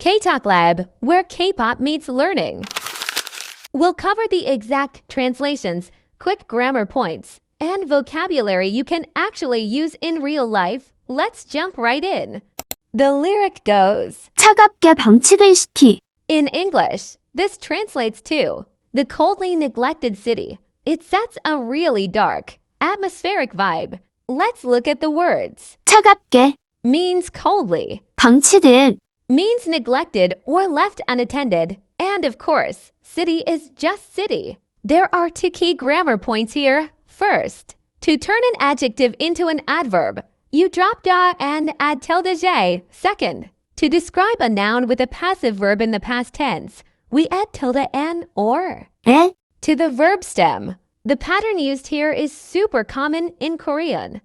K-Talk Lab, where K-pop meets learning. We'll cover the exact translations, quick grammar points, and vocabulary you can actually use in real life. Let's jump right in. The lyric goes, 차갑게 방치된 시티. In English, this translates to the coldly neglected city. It sets a really dark, atmospheric vibe. Let's look at the words. 차갑게 Means coldly, 방치된 means neglected or left unattended, and of course, city is just city. There are two key grammar points here. First, to turn an adjective into an adverb, you drop da and add tilde j. Second, to describe a noun with a passive verb in the past tense, we add tilde n or 에 to the verb stem. The pattern used here is super common in Korean.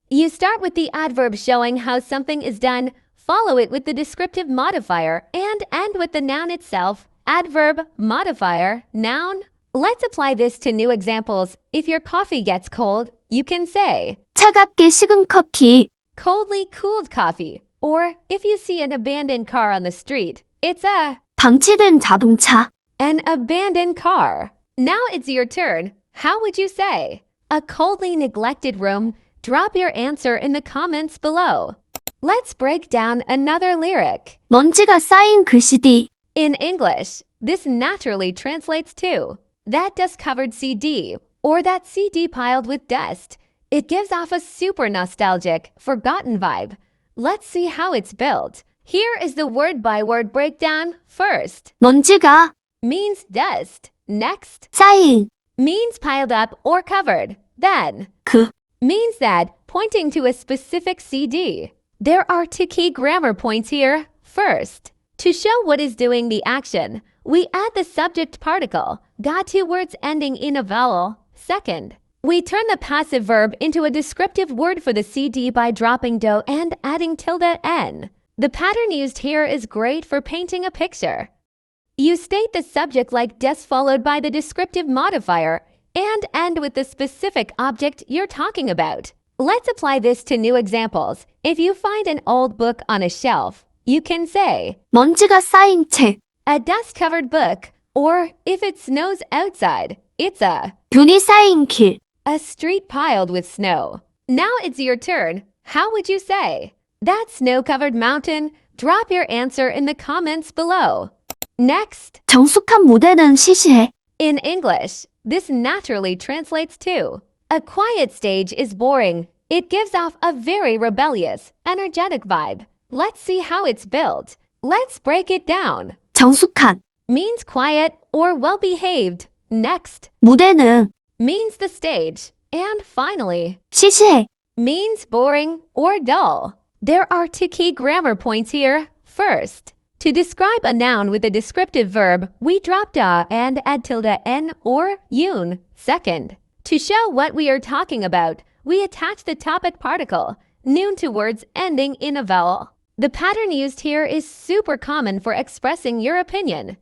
You start with the adverb showing how something is done, follow it with the descriptive modifier, and end with the noun itself. Adverb, modifier, noun. Let's apply this to new examples. If your coffee gets cold, you can say 차갑게 식은 커피. coldly cooled coffee. Or if you see an abandoned car on the street, it's a 방치된 자동차. an abandoned car. Now it's your turn. How would you say? A coldly neglected room. Drop your answer in the comments below. Let's break down another lyric. 먼지가 쌓인 그 시디. In English, this naturally translates to that dust-covered CD or that CD piled with dust. It gives off a super nostalgic, forgotten vibe. Let's see how it's built. Here is the word-by-word breakdown. First, 먼지가 means dust. Next, 쌓인 means piled up or covered. Then, 그 means that, pointing to a specific CD. There are two key grammar points here. First, to show what is doing the action, we add the subject particle, got two words ending in a vowel. Second, we turn the passive verb into a descriptive word for the CD by dropping do and adding tilde n. The pattern used here is great for painting a picture. You state the subject like des followed by the descriptive modifier and end with the specific object you're talking about. Let's apply this to new examples. If you find an old book on a shelf, you can say 먼지가 쌓인 책. a dust-covered book, or if it snows outside, it's a 눈이 쌓인 길. street piled with snow. Now it's your turn. How would you say? That snow-covered mountain. Drop your answer in the comments below. Next, 정숙한 무대는 시시해. in English, this naturally translates to a quiet stage is boring. It gives off a very rebellious, energetic vibe. Let's see how it's built. Let's break it down. 정숙한 Means quiet or well-behaved. Next, 무대는 means the stage. And finally, 시시해. means boring or dull. There are two key grammar points here. First, to describe a noun with a descriptive verb, we drop da and add tilde n or yun. Second, to show what we are talking about, we attach the topic particle, noun to words ending in a vowel. The pattern used here is super common for expressing your opinion.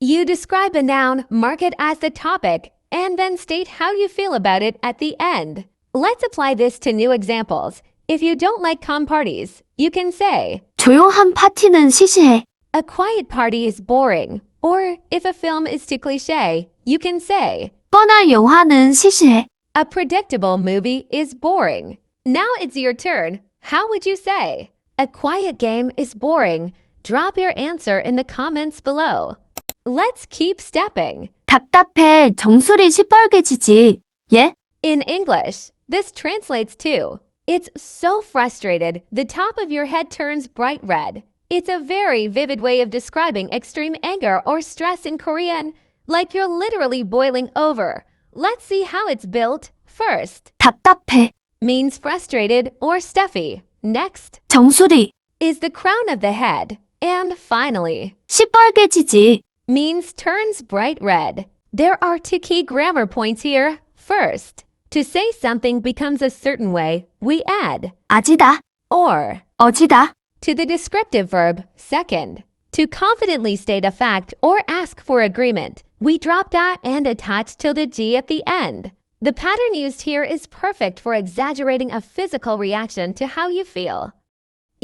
You describe a noun, mark it as the topic, and then state how you feel about it at the end. Let's apply this to new examples. If you don't like calm parties, you can say 조용한 파티는 시시해. a quiet party is boring. Or if a film is too cliché, you can say 뻔한 영화는 시시해. a predictable movie is boring. Now it's your turn. How would you say? A quiet game is boring. Drop your answer in the comments below. Let's keep stepping. 답답해. 정수리 시뻘개지지. 예? In English, this translates to it's so frustrated, the top of your head turns bright red. It's a very vivid way of describing extreme anger or stress in Korean, like you're literally boiling over. Let's see how it's built. First, 답답해. means frustrated or stuffy. Next, 정수리 is the crown of the head. And finally, 시뻘개지지. means turns bright red. There are two key grammar points here. First, to say something becomes a certain way, we add 아지다. or 어지다. to the descriptive verb. Second, to confidently state a fact or ask for agreement, we drop da and attach tilde g at the end. The pattern used here is perfect for exaggerating a physical reaction to how you feel.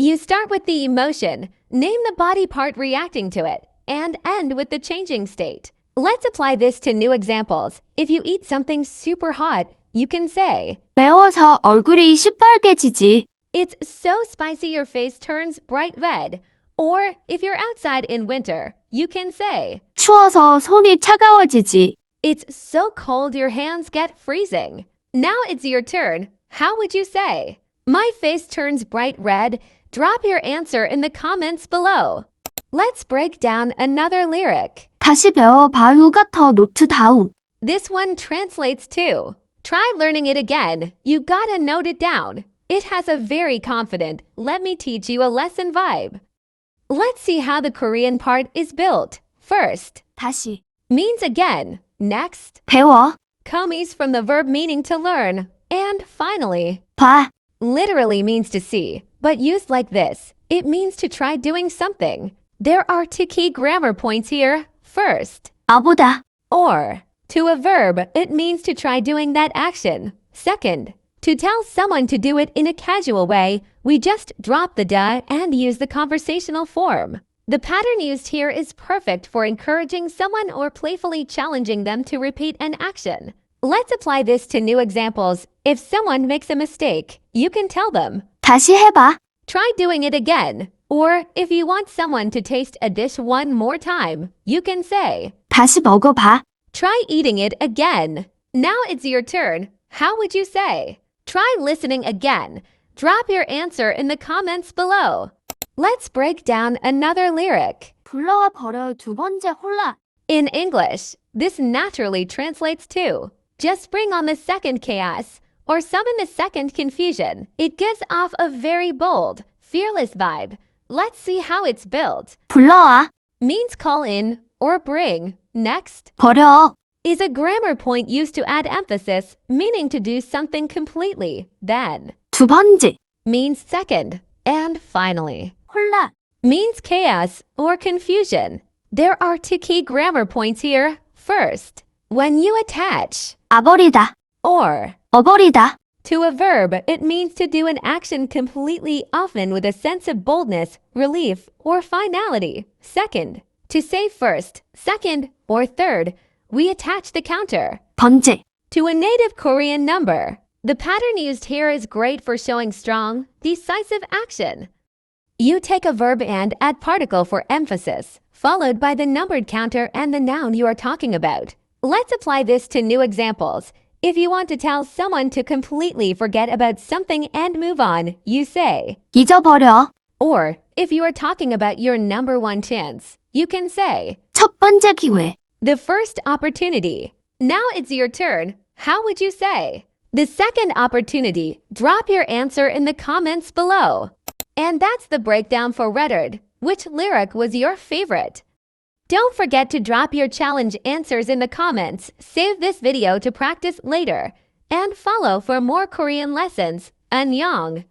You start with the emotion, name the body part reacting to it, and end with the changing state. Let's apply this to new examples. If you eat something super hot, you can say, 매워서 얼굴이 시뻘개지지. it's so spicy your face turns bright red. Or if you're outside in winter, you can say, 추워서 손이 차가워지지. it's so cold your hands get freezing. Now it's your turn. How would you say? My face turns bright red. Drop your answer in the comments below. Let's break down another lyric. 다시 배워봐 휴가터 노트 다운. This one translates to, try learning it again. You gotta note it down. It has a very confident, let me teach you a lesson vibe. Let's see how the Korean part is built. First, 다시. means again. Next, 배워. comes from the verb meaning to learn. And finally, 봐. literally means to see, but used like this, it means to try doing something. There are two key grammar points here. First, 아보다. or. To a verb, it means to try doing that action. Second, to tell someone to do it in a casual way, we just drop the da and use the conversational form. The pattern used here is perfect for encouraging someone or playfully challenging them to repeat an action. Let's apply this to new examples. If someone makes a mistake, you can tell them, 다시 해봐. try doing it again. Or if you want someone to taste a dish one more time, you can say, 다시 먹어봐. try eating it again. Now it's your turn. How would you say? Try listening again. Drop your answer in the comments below. Let's break down another lyric. 불러와 버려 두 번째 홀라. In English, this naturally translates to, just bring on the second chaos, or summon the second confusion. It gives off a very bold, fearless vibe. Let's see how it's built. 불러와. Means call in or bring. Next, 버려. is a grammar point used to add emphasis, meaning to do something completely. Then, 두 번째. means second. And finally, 홀라. means chaos or confusion. There are two key grammar points here. First, when you attach 아버리다. or 어버리다. to a verb, it means to do an action completely, often with a sense of boldness, relief, or finality. Second, to say first, second, or third, we attach the counter 번째. to a native Korean number. The pattern used here is great for showing strong, decisive action. You take a verb and add particle for emphasis, followed by the numbered counter and the noun you are talking about. Let's apply this to new examples. If you want to tell someone to completely forget about something and move on, you say, 잊어버려. or if you are talking about your number one chance, you can say, 첫 번째 기회. the first opportunity. Now it's your turn. How would you say? The second opportunity. Drop your answer in the comments below. And that's the breakdown for REDRED. Which lyric was your favorite? Don't forget to drop your challenge answers in the comments. Save this video to practice later. And follow for more Korean lessons. Annyeong!